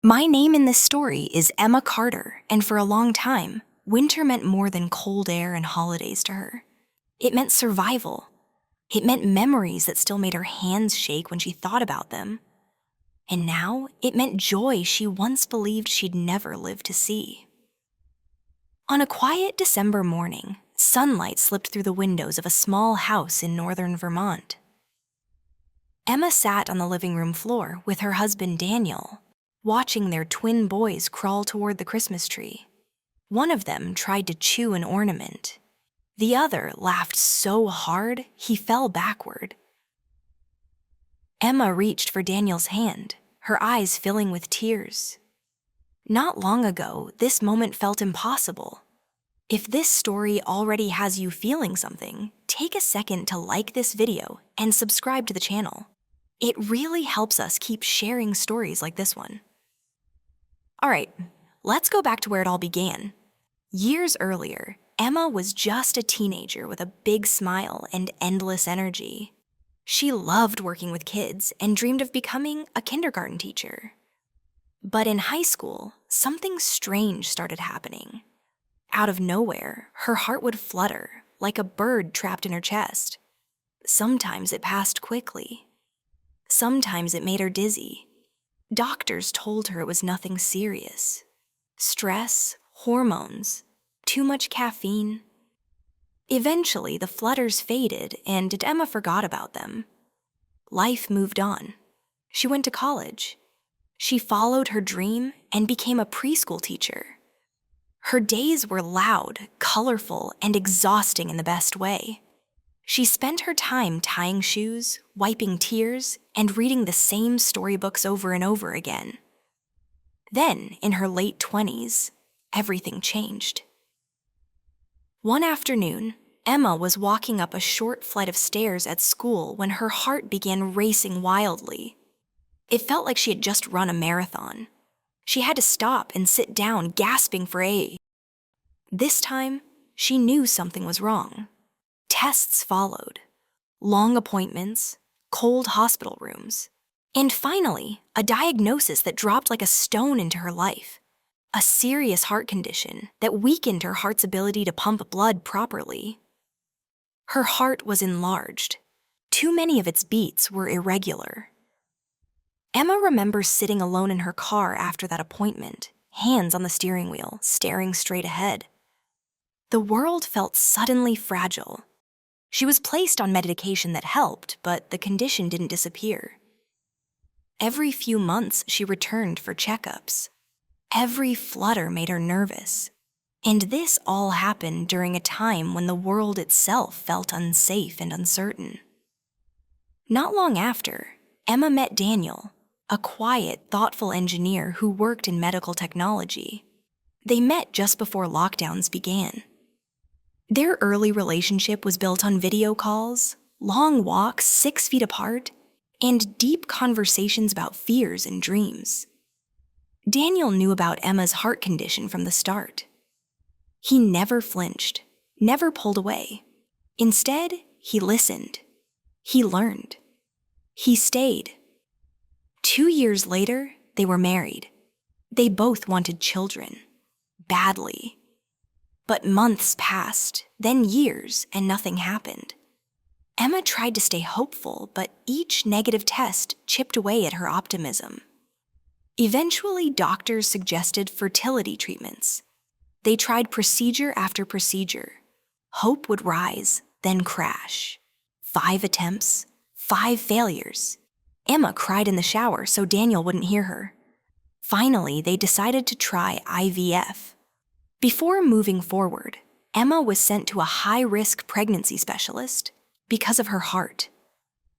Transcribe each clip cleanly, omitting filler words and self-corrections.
My name in this story is Emma Carter, and for a long time, winter meant more than cold air and holidays to her. It meant survival. It meant memories that still made her hands shake when she thought about them. And now, it meant joy she once believed she'd never live to see. On a quiet December morning, sunlight slipped through the windows of a small house in northern Vermont. Emma sat on the living room floor with her husband Daniel, watching their twin boys crawl toward the Christmas tree. One of them tried to chew an ornament. The other laughed so hard he fell backward. Emma reached for Daniel's hand, her eyes filling with tears. Not long ago, this moment felt impossible. If this story already has you feeling something, take a second to like this video and subscribe to the channel. It really helps us keep sharing stories like this one. All right, let's go back to where it all began. Years earlier, Emma was just a teenager with a big smile and endless energy. She loved working with kids and dreamed of becoming a kindergarten teacher. But in high school, something strange started happening. Out of nowhere, her heart would flutter, like a bird trapped in her chest. Sometimes it passed quickly. Sometimes it made her dizzy. Doctors told her it was nothing serious. Stress, hormones, too much caffeine. Eventually, the flutters faded and Emma forgot about them. Life moved on. She went to college. She followed her dream and became a preschool teacher. Her days were loud, colorful, and exhausting in the best way. She spent her time tying shoes, wiping tears, and reading the same storybooks over and over again. Then, in her late 20s, everything changed. One afternoon, Emma was walking up a short flight of stairs at school when her heart began racing wildly. It felt like she had just run a marathon. She had to stop and sit down, gasping for air. This time, she knew something was wrong. Tests followed. Long appointments, cold hospital rooms, and finally, a diagnosis that dropped like a stone into her life. A serious heart condition that weakened her heart's ability to pump blood properly. Her heart was enlarged. Too many of its beats were irregular. Emma remembers sitting alone in her car after that appointment, hands on the steering wheel, staring straight ahead. The world felt suddenly fragile. She was placed on medication that helped, but the condition didn't disappear. Every few months, she returned for checkups. Every flutter made her nervous. And this all happened during a time when the world itself felt unsafe and uncertain. Not long after, Emma met Daniel, a quiet, thoughtful engineer who worked in medical technology. They met just before lockdowns began. Their early relationship was built on video calls, long walks 6 feet apart, and deep conversations about fears and dreams. Daniel knew about Emma's heart condition from the start. He never flinched, never pulled away. Instead, he listened. He learned. He stayed. 2 years later, they were married. They both wanted children. Badly. But months passed, then years, and nothing happened. Emma tried to stay hopeful, but each negative test chipped away at her optimism. Eventually, doctors suggested fertility treatments. They tried procedure after procedure. Hope would rise, then crash. 5 attempts, 5 failures. Emma cried in the shower so Daniel wouldn't hear her. Finally, they decided to try IVF. Before moving forward, Emma was sent to a high-risk pregnancy specialist because of her heart.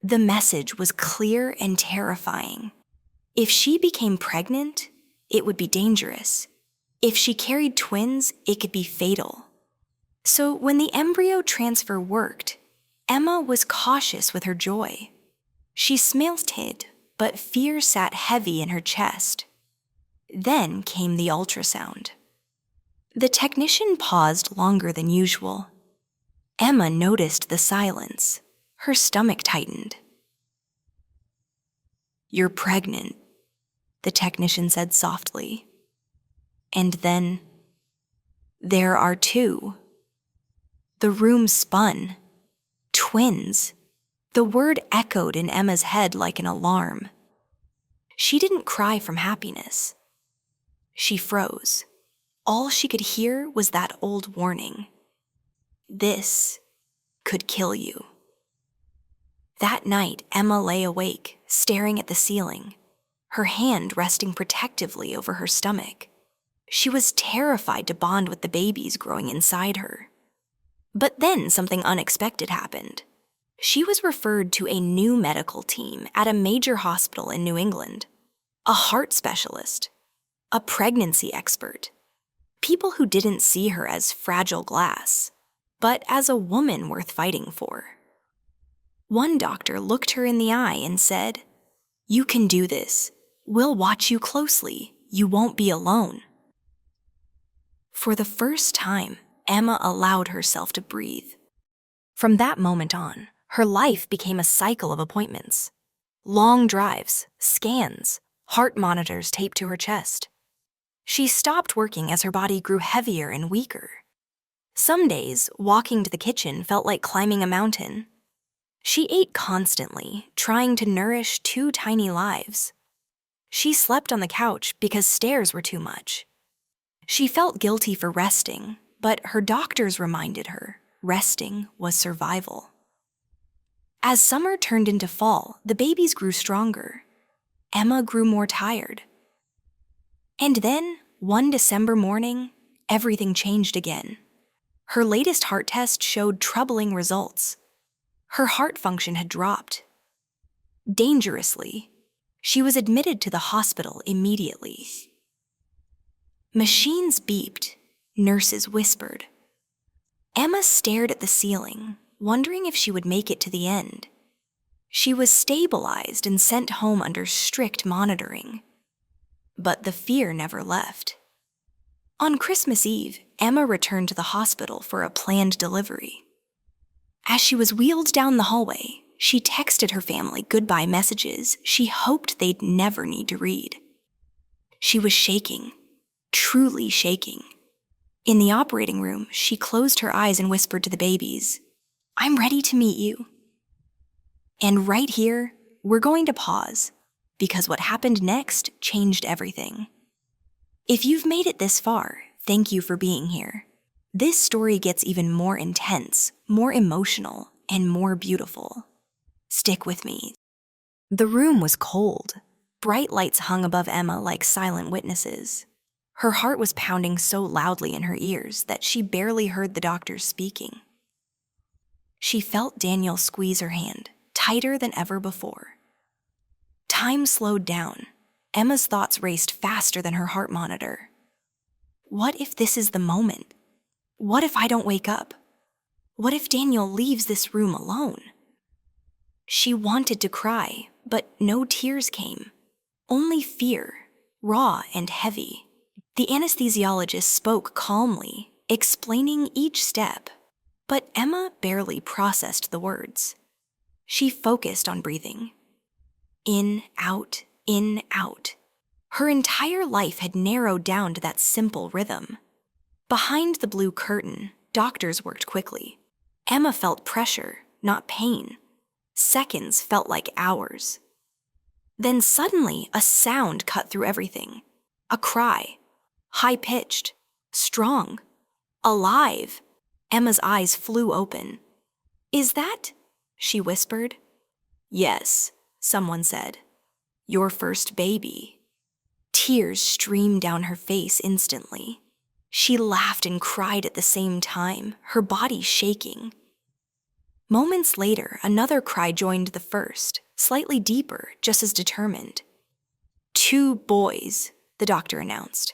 The message was clear and terrifying. If she became pregnant, it would be dangerous. If she carried twins, it could be fatal. So when the embryo transfer worked, Emma was cautious with her joy. She smiled, but fear sat heavy in her chest. Then came the ultrasound. The technician paused longer than usual. Emma noticed the silence. Her stomach tightened. "You're pregnant," the technician said softly. And then, there are two. The room spun. Twins. The word echoed in Emma's head like an alarm. She didn't cry from happiness. She froze. All she could hear was that old warning. This could kill you. That night, Emma lay awake, staring at the ceiling, her hand resting protectively over her stomach. She was terrified to bond with the babies growing inside her. But then something unexpected happened. She was referred to a new medical team at a major hospital in New England. A heart specialist, a pregnancy expert, people who didn't see her as fragile glass, but as a woman worth fighting for. One doctor looked her in the eye and said, "You can do this. We'll watch you closely. You won't be alone." For the first time, Emma allowed herself to breathe. From that moment on, her life became a cycle of appointments. Long drives, scans, heart monitors taped to her chest. She stopped working as her body grew heavier and weaker. Some days, walking to the kitchen felt like climbing a mountain. She ate constantly, trying to nourish two tiny lives. She slept on the couch because stairs were too much. She felt guilty for resting, but her doctors reminded her resting was survival. As summer turned into fall, the babies grew stronger. Emma grew more tired. And then, one December morning, everything changed again. Her latest heart test showed troubling results. Her heart function had dropped. Dangerously, she was admitted to the hospital immediately. Machines beeped, nurses whispered. Emma stared at the ceiling, wondering if she would make it to the end. She was stabilized and sent home under strict monitoring. But the fear never left. On Christmas Eve, Emma returned to the hospital for a planned delivery. As she was wheeled down the hallway, she texted her family goodbye messages she hoped they'd never need to read. She was shaking, truly shaking. In the operating room, she closed her eyes and whispered to the babies, "I'm ready to meet you." And right here, we're going to pause, because what happened next changed everything. If you've made it this far, thank you for being here. This story gets even more intense, more emotional, and more beautiful. Stick with me. The room was cold. Bright lights hung above Emma like silent witnesses. Her heart was pounding so loudly in her ears that she barely heard the doctors speaking. She felt Daniel squeeze her hand, tighter than ever before. Time slowed down. Emma's thoughts raced faster than her heart monitor. What if this is the moment? What if I don't wake up? What if Daniel leaves this room alone? She wanted to cry, but no tears came. Only fear, raw and heavy. The anesthesiologist spoke calmly, explaining each step, but Emma barely processed the words. She focused on breathing. In, out, in, out. Her entire life had narrowed down to that simple rhythm. Behind the blue curtain, doctors worked quickly. Emma felt pressure, not pain. Seconds felt like hours. Then suddenly, a sound cut through everything. A cry. High-pitched. Strong. Alive. Emma's eyes flew open. "Is that?" she whispered. "Yes," someone said. "Your first baby." Tears streamed down her face instantly. She laughed and cried at the same time, her body shaking. Moments later, another cry joined the first, slightly deeper, just as determined. "Two boys," the doctor announced.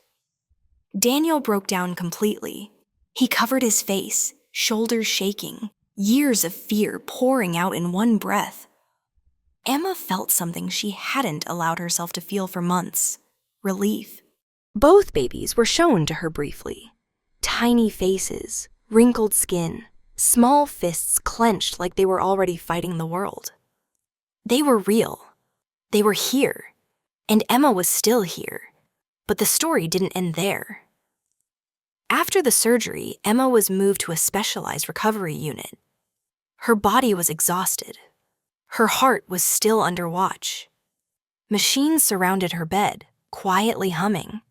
Daniel broke down completely. He covered his face, shoulders shaking, years of fear pouring out in one breath. Emma felt something she hadn't allowed herself to feel for months: relief. Both babies were shown to her briefly. Tiny faces, wrinkled skin, small fists clenched like they were already fighting the world. They were real. They were here. And Emma was still here, but the story didn't end there. After the surgery, Emma was moved to a specialized recovery unit. Her body was exhausted. Her heart was still under watch. Machines surrounded her bed, quietly humming.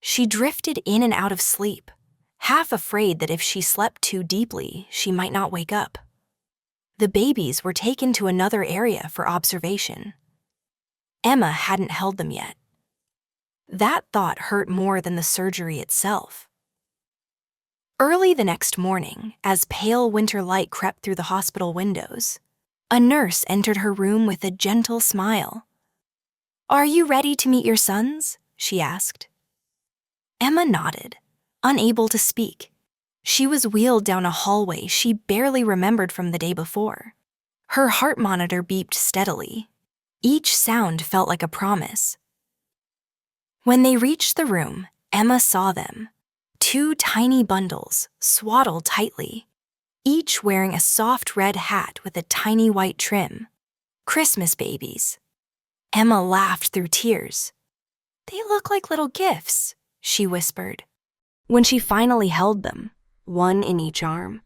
She drifted in and out of sleep, half afraid that if she slept too deeply, she might not wake up. The babies were taken to another area for observation. Emma hadn't held them yet. That thought hurt more than the surgery itself. Early the next morning, as pale winter light crept through the hospital windows, a nurse entered her room with a gentle smile. "Are you ready to meet your sons?" she asked. Emma nodded, unable to speak. She was wheeled down a hallway she barely remembered from the day before. Her heart monitor beeped steadily. Each sound felt like a promise. When they reached the room, Emma saw them. 2 tiny bundles, swaddled tightly, each wearing a soft red hat with a tiny white trim. Christmas babies. Emma laughed through tears. "They look like little gifts," she whispered. When she finally held them, one in each arm,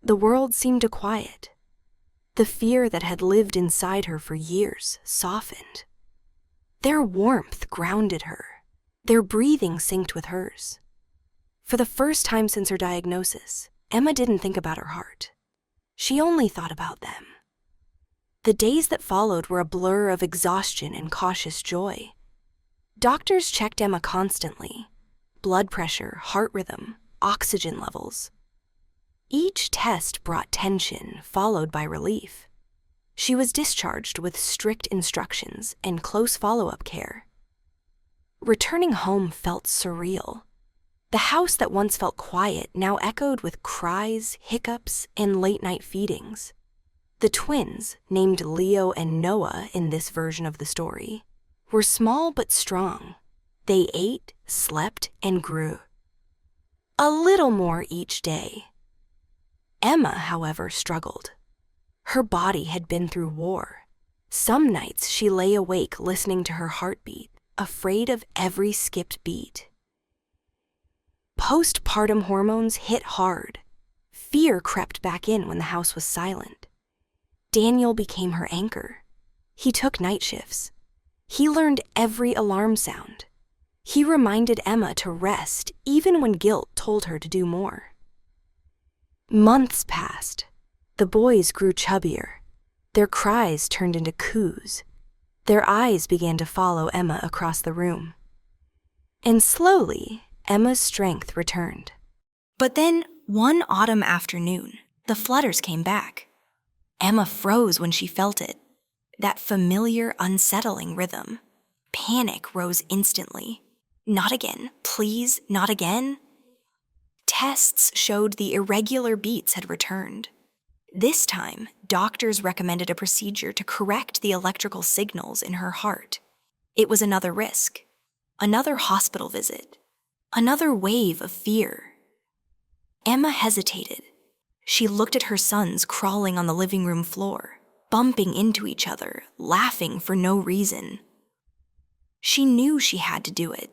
the world seemed to quiet. The fear that had lived inside her for years softened. Their warmth grounded her. Their breathing synced with hers. For the first time since her diagnosis, Emma didn't think about her heart. She only thought about them. The days that followed were a blur of exhaustion and cautious joy. Doctors checked Emma constantly. Blood pressure, heart rhythm, oxygen levels. Each test brought tension, followed by relief. She was discharged with strict instructions and close follow-up care. Returning home felt surreal. The house that once felt quiet now echoed with cries, hiccups, and late-night feedings. The twins, named Leo and Noah in this version of the story, were small but strong. They ate, slept, and grew. A little more each day. Emma, however, struggled. Her body had been through war. Some nights she lay awake listening to her heartbeat, afraid of every skipped beat. Postpartum hormones hit hard. Fear crept back in when the house was silent. Daniel became her anchor. He took night shifts. He learned every alarm sound. He reminded Emma to rest even when guilt told her to do more. Months passed. The boys grew chubbier. Their cries turned into coos. Their eyes began to follow Emma across the room. And slowly, Emma's strength returned. But then, one autumn afternoon, the flutters came back. Emma froze when she felt it. That familiar, unsettling rhythm. Panic rose instantly. Not again, please, not again. Tests showed the irregular beats had returned. This time, doctors recommended a procedure to correct the electrical signals in her heart. It was another risk, another hospital visit, another wave of fear. Emma hesitated. She looked at her sons crawling on the living room floor, bumping into each other, laughing for no reason. She knew she had to do it.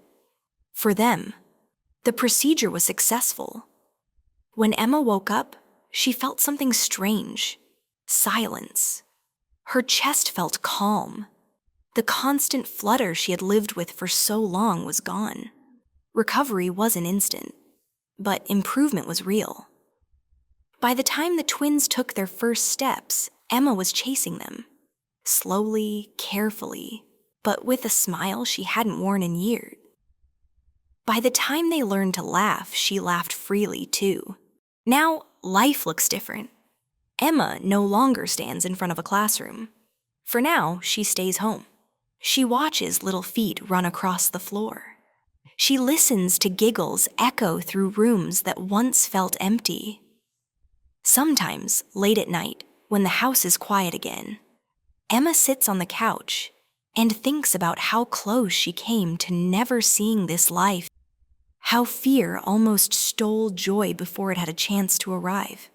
For them, the procedure was successful. When Emma woke up, she felt something strange. Silence. Her chest felt calm. The constant flutter she had lived with for so long was gone. Recovery wasn't instant, but improvement was real. By the time the twins took their first steps, Emma was chasing them. Slowly, carefully, but with a smile she hadn't worn in years. By the time they learned to laugh, she laughed freely too. Now, life looks different. Emma no longer stands in front of a classroom. For now, she stays home. She watches little feet run across the floor. She listens to giggles echo through rooms that once felt empty. Sometimes, late at night, when the house is quiet again, Emma sits on the couch and thinks about how close she came to never seeing this life, how fear almost stole joy before it had a chance to arrive.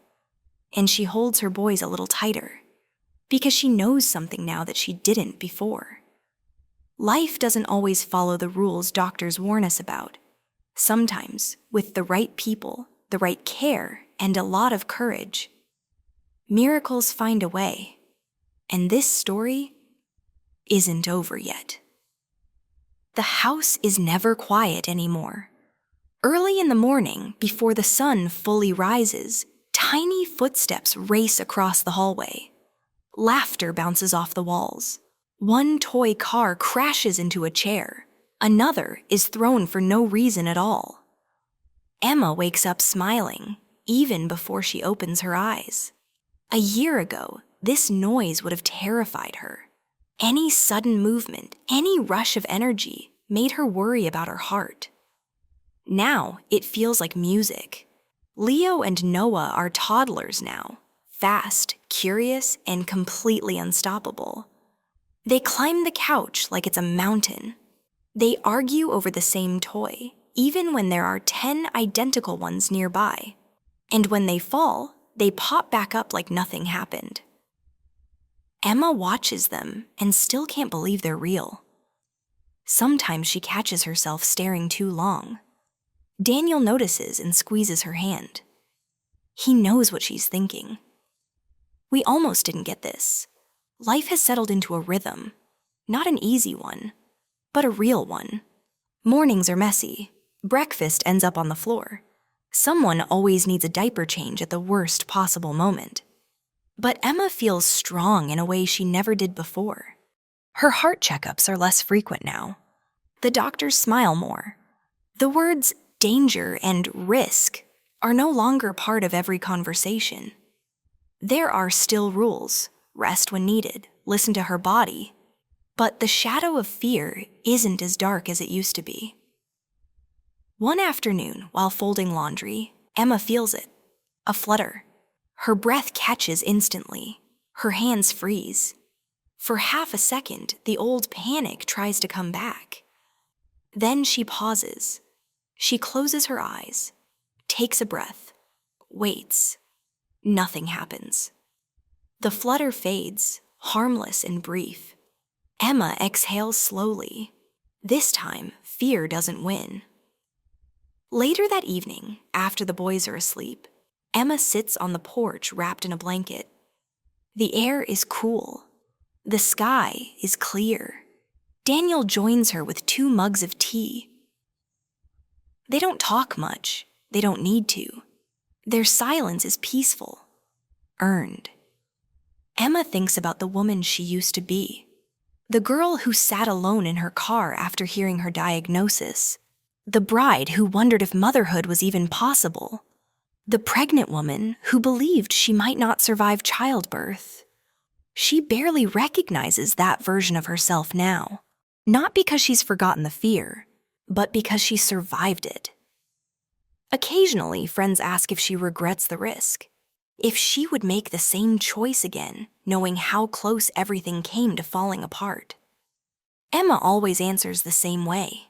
And she holds her boys a little tighter, because she knows something now that she didn't before. Life doesn't always follow the rules doctors warn us about. Sometimes, with the right people, the right care, and a lot of courage, miracles find a way. And this story isn't over yet. The house is never quiet anymore. Early in the morning, before the sun fully rises, tiny footsteps race across the hallway. Laughter bounces off the walls. One toy car crashes into a chair. Another is thrown for no reason at all. Emma wakes up smiling, even before she opens her eyes. A year ago, this noise would have terrified her. Any sudden movement, any rush of energy made her worry about her heart. Now it feels like music. Leo and Noah are toddlers now, fast, curious, and completely unstoppable. They climb the couch like it's a mountain. They argue over the same toy, even when there are 10 identical ones nearby. And when they fall, they pop back up like nothing happened. Emma watches them and still can't believe they're real. Sometimes she catches herself staring too long. Daniel notices and squeezes her hand. He knows what she's thinking. We almost didn't get this. Life has settled into a rhythm. Not an easy one, but a real one. Mornings are messy. Breakfast ends up on the floor. Someone always needs a diaper change at the worst possible moment. But Emma feels strong in a way she never did before. Her heart checkups are less frequent now. The doctors smile more. The words danger and risk are no longer part of every conversation. There are still rules: rest when needed, listen to her body. But the shadow of fear isn't as dark as it used to be. One afternoon, while folding laundry, Emma feels it. A flutter. Her breath catches instantly. Her hands freeze. For half a second, the old panic tries to come back. Then she pauses. She closes her eyes, takes a breath, waits. Nothing happens. The flutter fades, harmless and brief. Emma exhales slowly. This time, fear doesn't win. Later that evening, after the boys are asleep, Emma sits on the porch wrapped in a blanket. The air is cool. The sky is clear. Daniel joins her with 2 mugs of tea. They don't talk much. They don't need to. Their silence is peaceful, earned. Emma thinks about the woman she used to be. The girl who sat alone in her car after hearing her diagnosis. The bride who wondered if motherhood was even possible. The pregnant woman who believed she might not survive childbirth. She barely recognizes that version of herself now, not because she's forgotten the fear, but because she survived it. Occasionally, friends ask if she regrets the risk, if she would make the same choice again, knowing how close everything came to falling apart. Emma always answers the same way.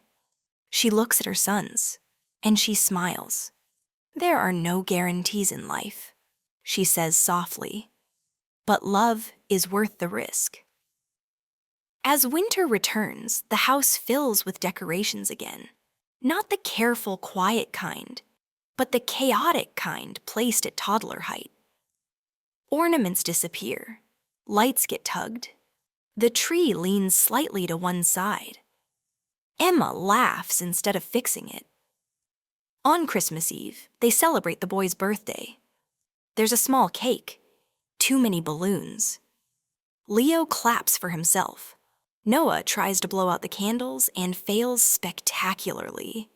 She looks at her sons, and she smiles. There are no guarantees in life, she says softly, but love is worth the risk. As winter returns, the house fills with decorations again. Not the careful, quiet kind, but the chaotic kind placed at toddler height. Ornaments disappear. Lights get tugged. The tree leans slightly to one side. Emma laughs instead of fixing it. On Christmas Eve, they celebrate the boy's birthday. There's a small cake. Too many balloons. Leo claps for himself. Noah tries to blow out the candles and fails spectacularly.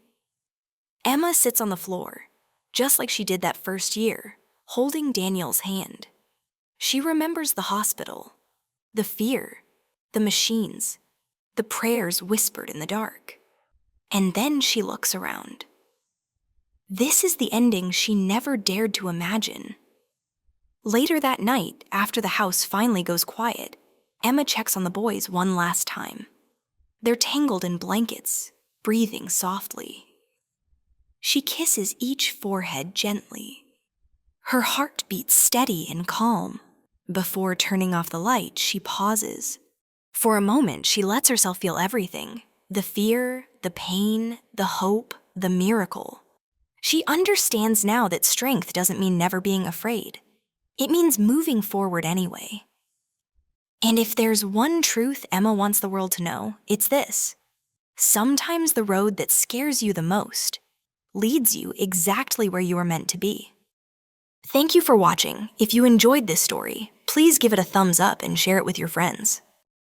Emma sits on the floor, just like she did that first year, holding Daniel's hand. She remembers the hospital, the fear, the machines, the prayers whispered in the dark. And then she looks around. This is the ending she never dared to imagine. Later that night, after the house finally goes quiet, Emma checks on the boys one last time. They're tangled in blankets, breathing softly. She kisses each forehead gently. Her heart beats steady and calm. Before turning off the light, she pauses. For a moment, she lets herself feel everything: the fear, the pain, the hope, the miracle. She understands now that strength doesn't mean never being afraid. It means moving forward anyway. And if there's one truth Emma wants the world to know, it's this: sometimes the road that scares you the most leads you exactly where you are meant to be. Thank you for watching. If you enjoyed this story, please give it a thumbs up and share it with your friends.